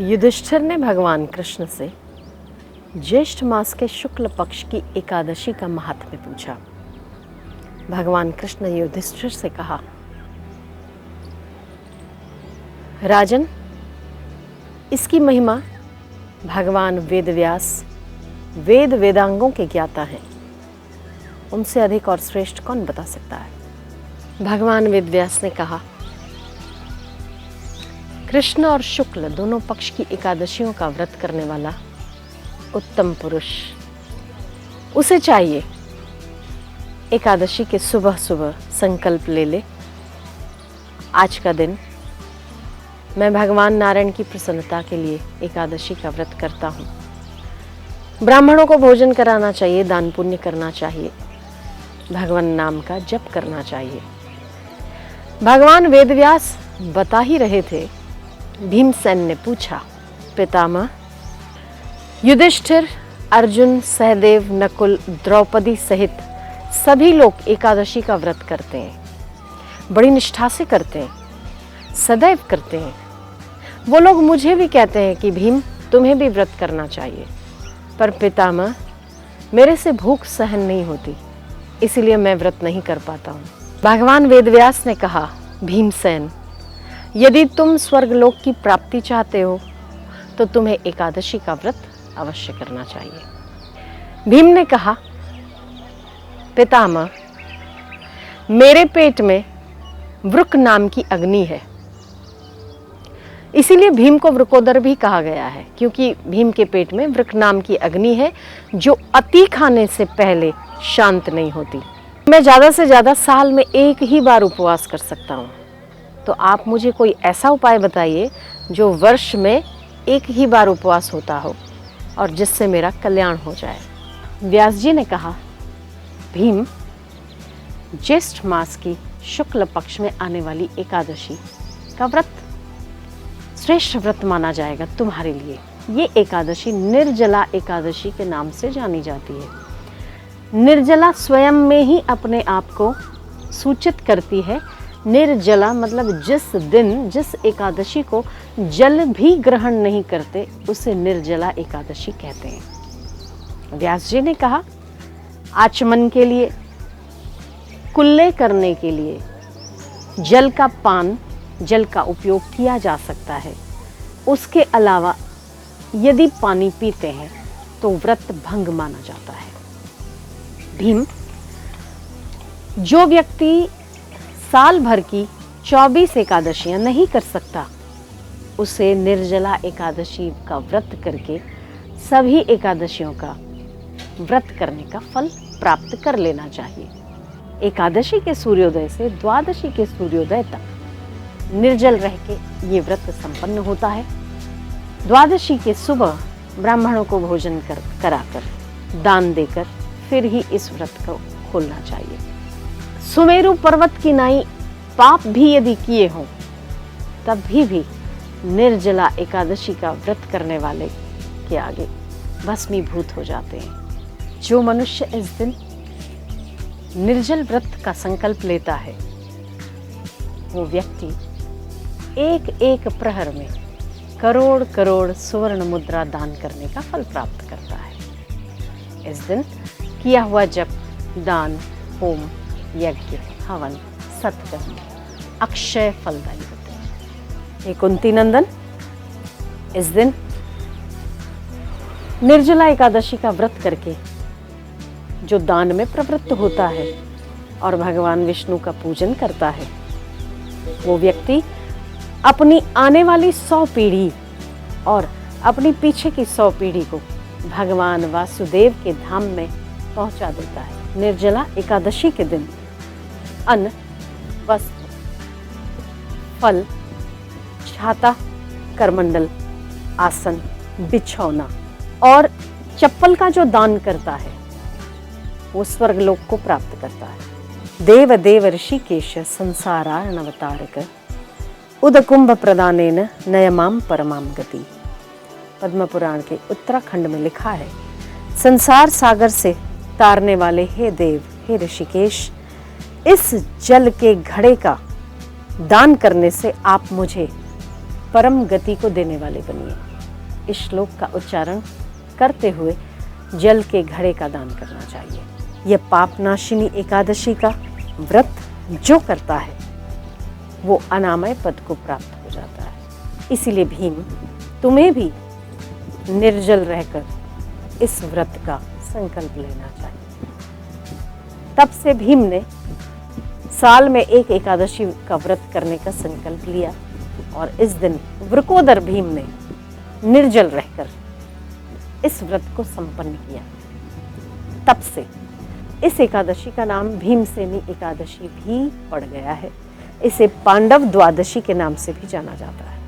युधिष्ठिर ने भगवान कृष्ण से ज्येष्ठ मास के शुक्ल पक्ष की एकादशी का महात्म्य पूछा। भगवान कृष्ण ने युधिष्ठिर से कहा, राजन, इसकी महिमा भगवान वेदव्यास वेद वेदांगों के ज्ञाता हैं, उनसे अधिक और श्रेष्ठ कौन बता सकता है। भगवान वेदव्यास ने कहा, कृष्ण और शुक्ल दोनों पक्ष की एकादशियों का व्रत करने वाला उत्तम पुरुष, उसे चाहिए एकादशी के सुबह सुबह संकल्प ले ले, आज का दिन मैं भगवान नारायण की प्रसन्नता के लिए एकादशी का व्रत करता हूँ। ब्राह्मणों को भोजन कराना चाहिए, दान पुण्य करना चाहिए, भगवान नाम का जप करना चाहिए। भगवान वेदव्यास बता ही रहे थे, भीमसेन ने पूछा, पितामह, युधिष्ठिर, अर्जुन, सहदेव, नकुल, द्रौपदी सहित सभी लोग एकादशी का व्रत करते हैं, बड़ी निष्ठा से करते हैं, सदैव करते हैं। वो लोग मुझे भी कहते हैं कि भीम, तुम्हें भी व्रत करना चाहिए, पर पितामह, मेरे से भूख सहन नहीं होती, इसलिए मैं व्रत नहीं कर पाता हूँ। भगवान वेदव्यास ने कहा, भीमसेन, यदि तुम स्वर्गलोक की प्राप्ति चाहते हो तो तुम्हें एकादशी का व्रत अवश्य करना चाहिए। भीम ने कहा, पितामह, मेरे पेट में वृक नाम की अग्नि है, इसीलिए भीम को वृकोदर भी कहा गया है, क्योंकि भीम के पेट में वृक नाम की अग्नि है जो अति खाने से पहले शांत नहीं होती। मैं ज़्यादा से ज़्यादा साल में एक ही बार उपवास कर सकता हूँ, तो आप मुझे कोई ऐसा उपाय बताइए जो वर्ष में एक ही बार उपवास होता हो और जिससे मेरा कल्याण हो जाए। व्यास जी ने कहा, भीम, ज्येष्ठ मास की शुक्ल पक्ष में आने वाली एकादशी का व्रत श्रेष्ठ व्रत माना जाएगा तुम्हारे लिए। ये एकादशी निर्जला एकादशी के नाम से जानी जाती है। निर्जला स्वयं में ही अपने आप को सूचित करती है। निर्जला मतलब जिस दिन, जिस एकादशी को जल भी ग्रहण नहीं करते, उसे निर्जला एकादशी कहते हैं। व्यास जी ने कहा, आचमन के लिए, कुल्ले करने के लिए जल का पान, जल का उपयोग किया जा सकता है। उसके अलावा यदि पानी पीते हैं तो व्रत भंग माना जाता है। भीम, जो व्यक्ति साल भर की 24 एकादशियां नहीं कर सकता, उसे निर्जला एकादशी का व्रत करके सभी एकादशियों का व्रत करने का फल प्राप्त कर लेना चाहिए। एकादशी के सूर्योदय से द्वादशी के सूर्योदय तक निर्जल रह के ये व्रत संपन्न होता है। द्वादशी के सुबह ब्राह्मणों को भोजन कराकर, दान देकर फिर ही इस व्रत को खोलना चाहिए। सुमेरु पर्वत की नाई पाप भी यदि किए हों, तब भी निर्जला एकादशी का व्रत करने वाले के आगे भस्मीभूत हो जाते हैं। जो मनुष्य इस दिन निर्जल व्रत का संकल्प लेता है, वो व्यक्ति एक एक प्रहर में करोड़ करोड़ स्वर्ण मुद्रा दान करने का फल प्राप्त करता है। इस दिन किया हुआ जप, दान, होम, यज्ञ, हवन, सत्कर्म अक्षय फलदायी होते हैं। हे कुंती नंदन, इस दिन निर्जला एकादशी का व्रत करके जो दान में प्रवृत्त होता है और भगवान विष्णु का पूजन करता है, वो व्यक्ति अपनी आने वाली 100 पीढ़ी और अपनी पीछे की 100 पीढ़ी को भगवान वासुदेव के धाम में पहुंचा देता है। निर्जला एकादशी के दिन अन्न, वस्त्र, फल, छाता, करमंडल, आसन, बिछौना और चप्पल का जो दान करता है, वो स्वर्गलोक को प्राप्त करता है। देव देव ऋषिकेश संसारार्णवतारक उदकुंभ प्रदानेन नयमाम परमाम गति। पद्म पुराण के उत्तराखंड में लिखा है, संसार सागर से तारने वाले हे देव, हे ऋषिकेश, इस जल के घड़े का दान करने से आप मुझे परम गति को देने वाले बनिए। इस श्लोक का उच्चारण करते हुए जल के घड़े का दान करना चाहिए। यह पापनाशिनी एकादशी का व्रत जो करता है वो अनामय पद को प्राप्त हो जाता है। इसीलिए भीम, तुम्हें भी निर्जल रहकर इस व्रत का संकल्प लेना चाहिए। तब से भीम ने साल में एक एकादशी का व्रत करने का संकल्प लिया और इस दिन वृकोदर भीम ने निर्जल रहकर इस व्रत को संपन्न किया। तब से इस एकादशी का नाम भीमसेनी एकादशी भी पड़ गया है। इसे पांडव द्वादशी के नाम से भी जाना जाता है।